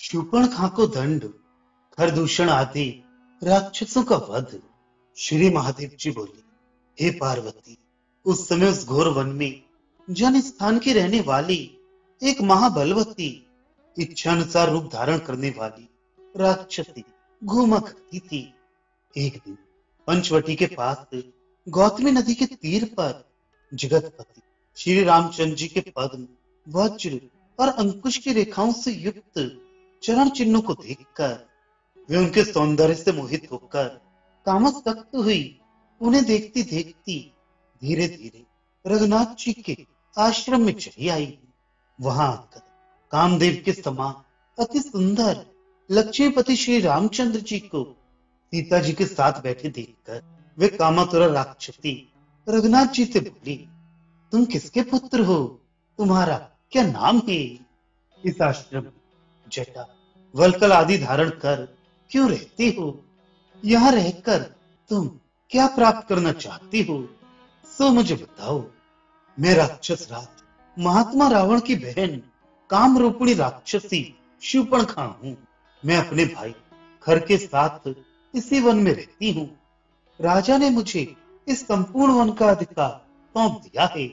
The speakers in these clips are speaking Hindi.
शूर्पणखा को दंड, खरदूषण आदि राक्षसों का वध। श्री महादेव जी बोले, हे पार्वती, उस समय उस घोर वन में जन स्थान की रहने वाली एक महाबलवती, इच्छानुसार रूप धारण करने वाली राक्षसी घूमा करती थी। एक दिन पंचवटी के पास गौतमी नदी के तीर पर जगतपति श्री रामचंद्र जी के पद्म, वज्र और अंकुश की रेखाओं से युक्त चरण चिन्हों को देखकर वे उनके सौंदर्य से मोहित होकर कामसक्त हुई। उन्हें देखती देखती धीरे धीरे रघुनाथ जी के आश्रम में चली आई। वहां आकर कामदेव के समान अति सुंदर लक्ष्मीपति श्री रामचंद्र जी को सीता जी के साथ बैठे देखकर वे कामातुरा राक्षसी रघुनाथ जी से बोली, तुम किसके पुत्र हो? तुम्हारा क्या नाम है? इस आश्रम में जटा वल्कल आदि धारण कर क्यों रहती हो? यहाँ रहकर तुम क्या प्राप्त करना चाहती हो? सो मुझे बताओ। मैं राक्षस राज महात्मा रावण की बहन काम रूपिणी राक्षसी शूर्पणखा हूँ। मैं अपने भाई खर के साथ इसी वन में रहती हूँ। राजा ने मुझे इस संपूर्ण वन का अधिकार सौंप दिया है,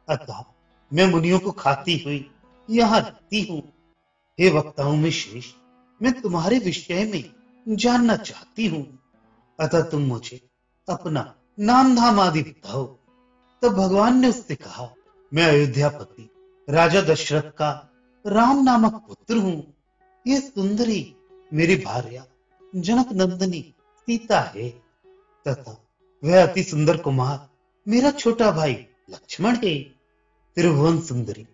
अतः मैं मुनियों को खाती हुई यहाँ रहती हूँ। हे वक्ताओं में श्रेष्ठ, मैं तुम्हारे विषय में जानना चाहती हूँ, अतः तुम मुझे अपना नाम धाम आदि बताओ। तब भगवान ने उससे कहा, मैं अयोध्यापति राजा दशरथ का राम नामक पुत्र हूँ। ये सुंदरी मेरी भार्या जनक नंदिनी सीता है, तथा वह अति सुंदर कुमार मेरा छोटा भाई लक्ष्मण है। त्रिभुवन सुंदरी,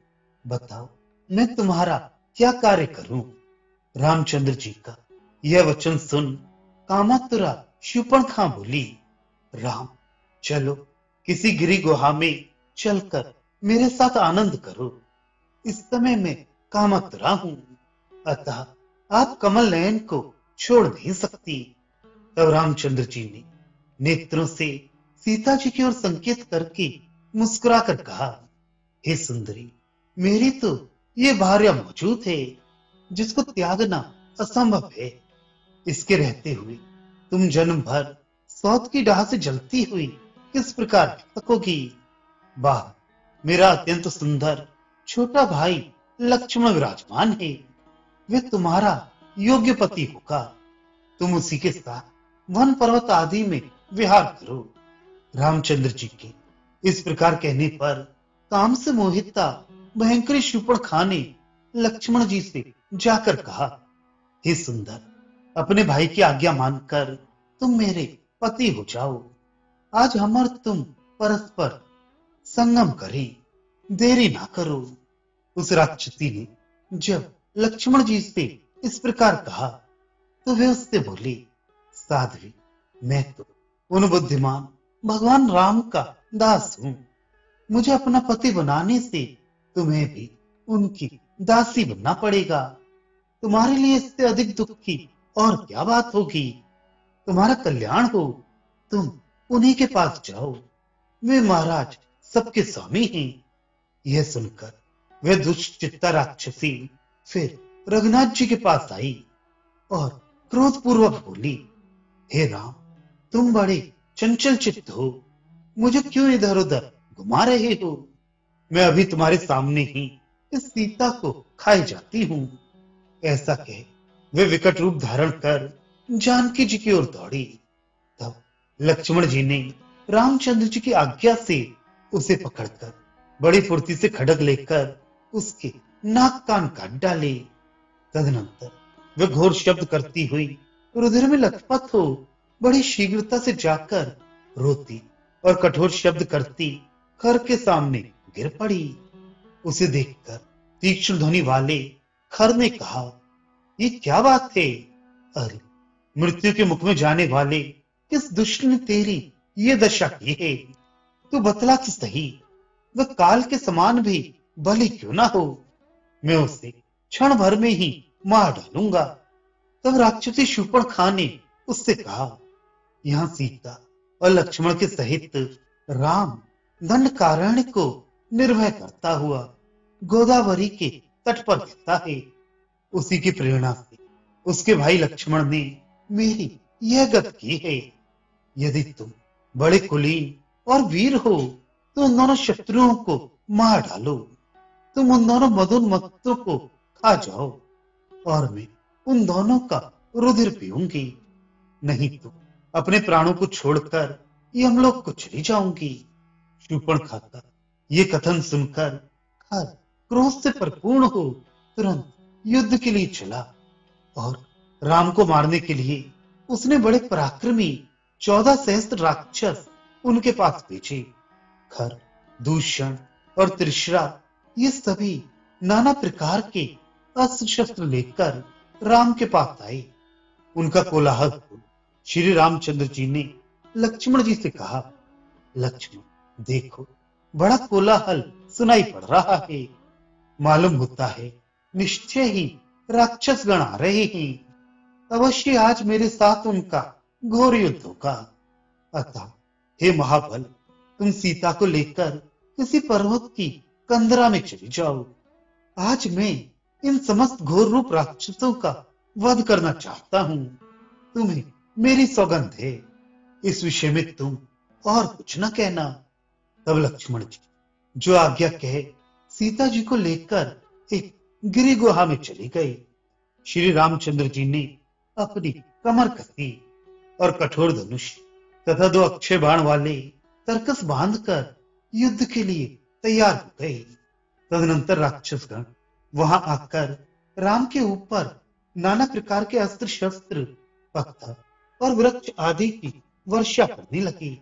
बताओ मैं तुम्हारा क्या कार्य करूं? रामचंद्र जी का यह वचन सुन कामातुरा शूर्पणखा बोली, राम चलो किसी गिरी गुहा में चलकर मेरे साथ आनंद करो। इस समय मैं कामातुरा हूं, अतः आप कमल नयन को छोड़ नहीं सकती। तब रामचंद्र जी ने नेत्रों से सीता जी की ओर संकेत करके मुस्कुराकर कहा, हे सुंदरी, मेरी तो ये भार्या मौजूद है जिसको त्यागना असंभव है। इसके रहते हुए तुम जन्म भर सौत की डाह से जलती हुई किस प्रकार रह सकोगी? वाह, मेरा अत्यंत सुंदर छोटा भाई लक्ष्मण विराजमान है, वे तुम्हारा योग्य पति होगा। तुम उसी के साथ वन पर्वत आदि में विहार करो। रामचंद्र जी के इस प्रकार कहने पर काम से मोहिता भयंकरी शूर्पणखा ने लक्ष्मण जी से जाकर कहा, हे सुंदर, अपने भाई की आज्ञा मानकर तुम मेरे पति हो जाओ। आज हम और तुम परस्पर संगम करें, देरी ना करो। उस राक्षसी ने जब लक्ष्मण जी से इस प्रकार कहा तो वे उससे बोली, साध्वी, मैं तो उन बुद्धिमान भगवान राम का दास हूं। मुझे अपना पति बनाने से तुम्हें भी उनकी दासी बनना पड़ेगा। तुम्हारे लिए इससे अधिक दुख की और क्या बात होगी? तुम्हारा कल्याण हो, तुम उन्हीं के पास जाओ, वे महाराज सबके स्वामी हैं। यह सुनकर वह दुष्ट चित्ता राक्षसी फिर रघुनाथ जी के पास आई और क्रोधपूर्वक बोली, हे राम, तुम बड़े चंचल चित्त हो, मुझे क्यों इधर उधर घुमा रहे हो? मैं अभी तुम्हारे सामने ही इस सीता को खाई जाती हूँ। ऐसा कह वे विकट रूप धारण कर जानकी जी की ओर दौड़ी। तब लक्ष्मण जी ने रामचंद्र जी की आज्ञा से उसे पकड़कर बड़ी फुर्ती से खड्ग लेकर उसके नाक कान काट डाले। तदनंतर वे घोर शब्द करती हुई रुधिर में लथपथ हो बड़ी शीघ्रता से जाकर रोती और कठोर शब्द करती खर के सामने गिर पड़ी। उसे देखकर तीक्ष्ण ध्वनि वाले खर ने कहा, ये क्या बात है? अरे, मृत्यु के मुख में जाने वाले किस दुष्ट ने तेरी ये दशा की है? तू बतला तो सही, वह काल के समान भी बलि क्यों ना हो? मैं उसे क्षण भर में ही मार डालूंगा। तब राक्षसी शूर्पणखा ने उससे कहा, यहाँ सीता और लक्ष्मण के सहित राम दंडकारण्य को निर्भय करता हुआ गोदावरी के तट पर रहता है। उसी की प्रेरणा से उसके भाई लक्ष्मण ने मेरी यह गत की है। यदि तुम बड़े कुलीन और वीर हो तो उन दोनों शत्रुओं को मार डालो। तुम उन दोनों मदोन्मत्तों को खा जाओ और मैं उन दोनों का रुधिर पीऊंगी। नहीं तो अपने प्राणों को छोड़कर यमलोक को चली जाऊंगी। शूर्पणखा का ये कथन सुनकर खर क्रोध से परिपूर्ण हो तुरंत युद्ध के लिए चला और राम को मारने के लिए उसने बड़े पराक्रमी 14 सहस्त्र राक्षस उनके पास भेजे। खर, दूषण और त्रिशरा ये सभी नाना प्रकार के अस्त्र शस्त्र लेकर राम के पास आए। उनका कोलाहल सुन श्री रामचंद्र जी ने लक्ष्मण जी से कहा, लक्ष्मण देखो, बड़ा कोलाहल सुनाई पड़ रहा है। मालूम होता है निश्चय ही राक्षस गण आ रहे हैं। अवश्य आज मेरे साथ उनका घोर युद्ध होगा। अतः हे महाबल, तुम सीता को लेकर किसी पर्वत की कंदरा में चले जाओ। आज मैं इन समस्त घोर रूप राक्षसों का वध करना चाहता हूं। तुम्हें मेरी सौगंध है, इस विषय में तुम और कुछ न कहना। तब लक्ष्मण जी जो आज्ञा कहे सीता जी को लेकर एक गिरी गुहा में चले गए। श्री रामचंद्र जी ने अपनी कमर कसी और कठोर धनुष तथा 2 अक्षय बाण वाले तरकस बांधकर युद्ध के लिए तैयार हो गए। तदनंतर राक्षसगण वहां आकर राम के ऊपर नाना प्रकार के अस्त्र शस्त्र, पत्थर और वृक्ष आदि की वर्षा करने लगे।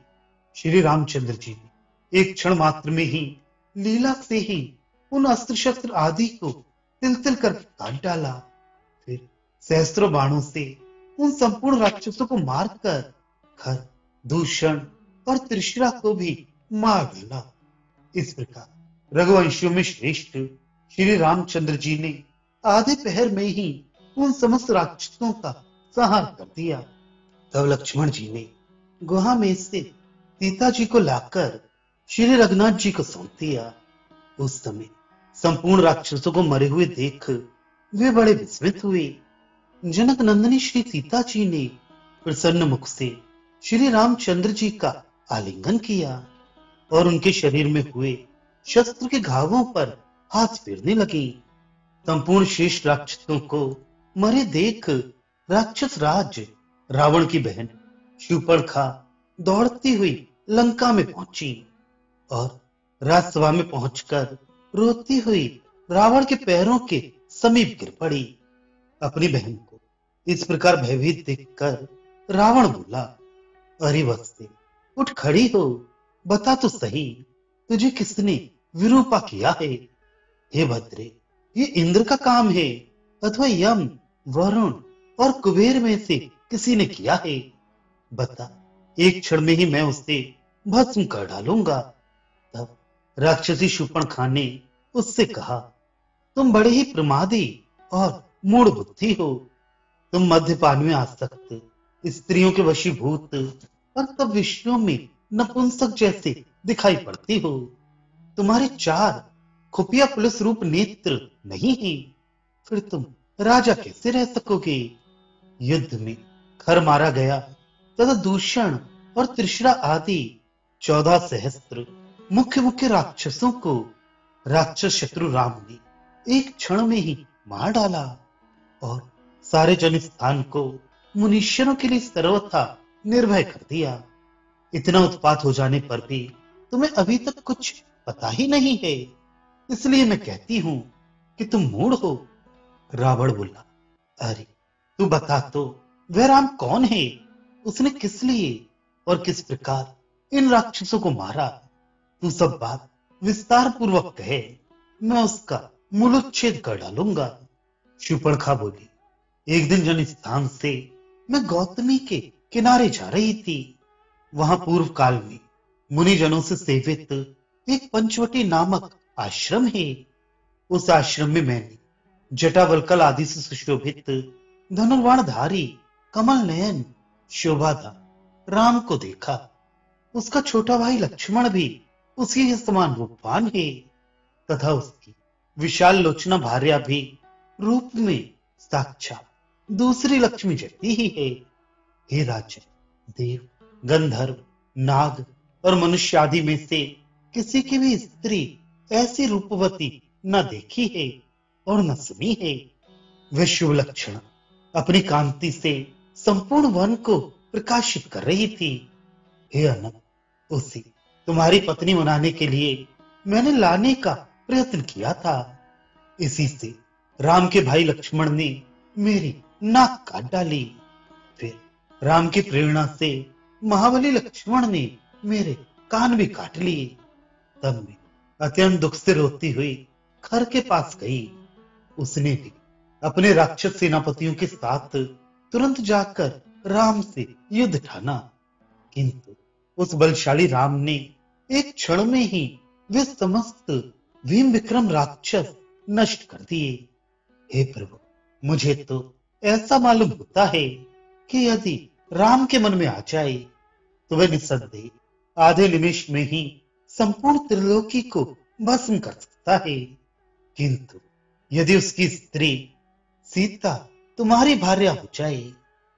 श्री रामचंद्र जी ने एक क्षण मात्र में ही लीला से ही उन अस्त्र शस्त्र आदि को तिल तिल करके काट डाला। फिर सहस्त्रों बाणों से उन संपूर्ण राक्षसों को मारकर खर, दूषण और त्रिशरा को भी मार डाला। इस प्रकार रघुवंशियों में श्रेष्ठ श्री रामचंद्र जी ने आधे पहर में ही उन समस्त राक्षसों का संहार कर दिया। तब लक्ष्मण जी ने गुहा में से सीता जी को लाकर श्री रघुनाथ जी को सौंप दिया। उस समय संपूर्ण राक्षसों को मरे हुए देख वे बड़े विस्मित हुए। जनक नंदिनी श्री सीता जी ने प्रसन्न मुख से श्री रामचंद्र जी का आलिंगन किया और उनके शरीर में हुए शस्त्र के घावों पर हाथ फेरने लगी। संपूर्ण शेष राक्षसों को मरे देख राक्षस राज रावण की बहन शूर्पणखा दौड़ती हुई लंका में पहुंची और राजसभा में पहुंचकर रोती हुई रावण के पैरों के समीप गिर पड़ी। अपनी बहन को इस प्रकार भयभीत देखकर रावण बोला, अरे वत्से, उठ खड़ी हो, बता तो सही, तुझे किसने विरूपा किया है? हे भद्रे, ये इंद्र का काम है अथवा यम, वरुण और कुबेर में से किसी ने किया है? बता, एक क्षण में ही मैं उसे भस्म कर डालूंगा। तब राक्षसी शूर्पणखा ने उससे कहा, तुम बड़े ही प्रमादी और मूढ़ बुद्धि हो। तुम मद्यपान में आसक्त, स्त्रियों के वशीभूत और तब विषयों में नपुंसक जैसे दिखाई पड़ती हो। तुम्हारे 4 खुफिया पुलिस रूप नेत्र नहीं है, फिर तुम राजा कैसे रह सकोगे? युद्ध में खर मारा गया तथा दूषण और त्रिशरा आदि 14 सहस्त्र मुख्य मुख्य राक्षसों को राक्षस शत्रु राम ने एक क्षण में ही मार डाला और सारे जन स्थान को मुनीश्वरों के लिए सर्वथा निर्भय कर दिया। इतना उत्पात हो जाने पर भी तुम्हें अभी तक कुछ पता ही नहीं है, इसलिए मैं कहती हूं कि तुम मूढ़ हो। रावण बोला, अरे तू बता तो, वह राम कौन है? उसने किस लिए और किस प्रकार इन राक्षसों को मारा? तू सब बात विस्तार पूर्वक कहे, मैं उसका मूलोच्छेद कर डालूंगा। शूर्पणखा बोली, एक दिन जन स्थान से मैं गौतमी के किनारे जा रही थी। वहां पूर्व काल में मुनिजनों से सेवित एक पंचवटी नामक आश्रम है। उस आश्रम में मैंने जटावल्कल आदि से सुशोभित धनुर्बाणधारी कमल नयन शोभाधार राम को देखा। उसका छोटा भाई लक्ष्मण भी उसी के समान रूपवान है तथा उसकी विशाल लोचना भार्या भी रूप में साक्षात दूसरी लक्ष्मी जैसी ही है। हे राजन, देव, गंधर्व, नाग और मनुष्य आदि में से किसी की भी स्त्री ऐसी रूपवती न देखी है और न सुनी है। वह शुभ लक्षण अपनी कांति से संपूर्ण वन को प्रकाशित कर रही थी। हे अनंत, उसे तुम्हारी पत्नी बनाने के लिए मैंने लाने का प्रयत्न किया था। इसी से राम के भाई लक्ष्मण ने मेरी नाक काट डाली। फिर राम की प्रेरणा से महाबली लक्ष्मण ने मेरे कान भी काट लिए। तब मैं अत्यंत दुख से रोती हुई खर के पास गई। उसने भी अपने राक्षस सेनापतियों के साथ तुरंत जाकर राम से युद्ध ठाना, किंतु उस बलशाली राम ने एक क्षण में ही वे समस्त भीम विक्रम राक्षस नष्ट कर दिए। हे प्रभु, मुझे तो ऐसा मालूम होता है कि यदि राम के मन में आ जाए तो वह निस्संदेह आधे निमिष में ही संपूर्ण त्रिलोकी को भस्म कर सकता है। किंतु यदि उसकी स्त्री सीता तुम्हारी भार्या हो जाए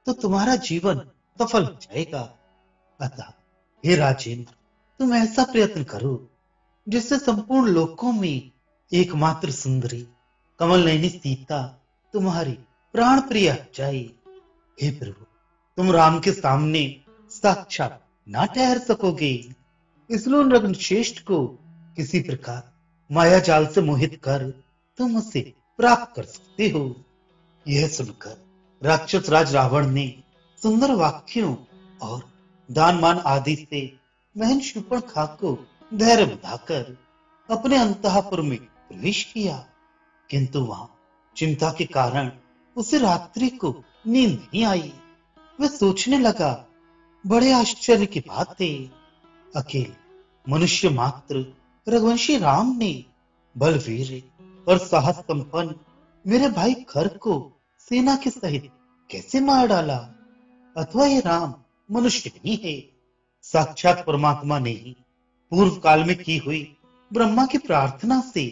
तो तुम्हारा जीवन सफल हो जाएगा। अतः हे राजेंद्र, तुम ऐसा प्रयत्न करो जिससे संपूर्ण लोकों में एकमात्र सुंदरी कमल नयनी सीता तुम्हारी प्राण प्रिया हो जाए। हे प्रभु, तुम राम के सामने साक्षात ना ठहर सकोगे, इसलिए उन रघुश्रेष्ठ को किसी प्रकार माया जाल से मोहित कर तुम उसे प्राप्त कर सकते हो। यह सुनकर राक्षस राज रावण ने सुंदर वाक्यों और दान मान आदि से बहन शूर्पणखा को धैर्य बधाकर अपने अंतःपुर में प्रवेश किया, किंतु वहां चिंता के कारण उसे रात्रि को नींद नहीं आई। वह सोचने लगा, बड़े आश्चर्य की बात है, अकेले मनुष्य मात्र रघुवंशी राम ने बलवीर और साहस संपन्न मेरे भाई खर को सेना के सहित कैसे मार डाला। अथवा ये राम मनुष्य नहीं है, साक्षात परमात्मा ने ही पूर्व काल में की हुई ब्रह्मा की प्रार्थना से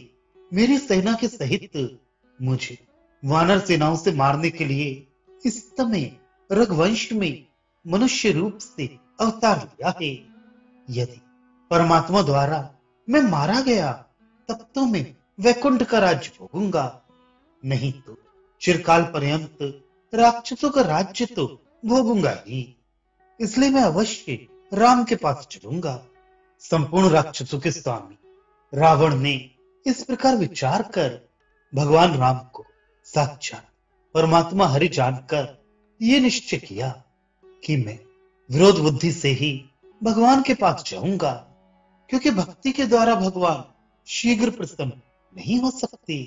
मेरी सेना के सहित मुझे वानर सेनाओं से मारने के लिए इस समय रघुवंश में मनुष्य रूप से अवतार लिया है। यदि परमात्मा द्वारा मैं मारा गया तब तो मैं वैकुंठ का राज्य भोगूंगा, नहीं तो चिरकाल पर्यंत राक्षसों का राज्य तो भोगूंगा ही। इसलिए मैं अवश्य राम के पास चलूंगा। संपूर्ण राक्षसों के स्वामी रावण ने इस प्रकार विचार कर भगवान राम को साक्षात परमात्मा हरि जानकर ये निश्चय किया कि मैं विरोध बुद्धि से ही भगवान के पास जाऊंगा, क्योंकि भक्ति के द्वारा भगवान शीघ्र प्रसन्न नहीं हो सकते।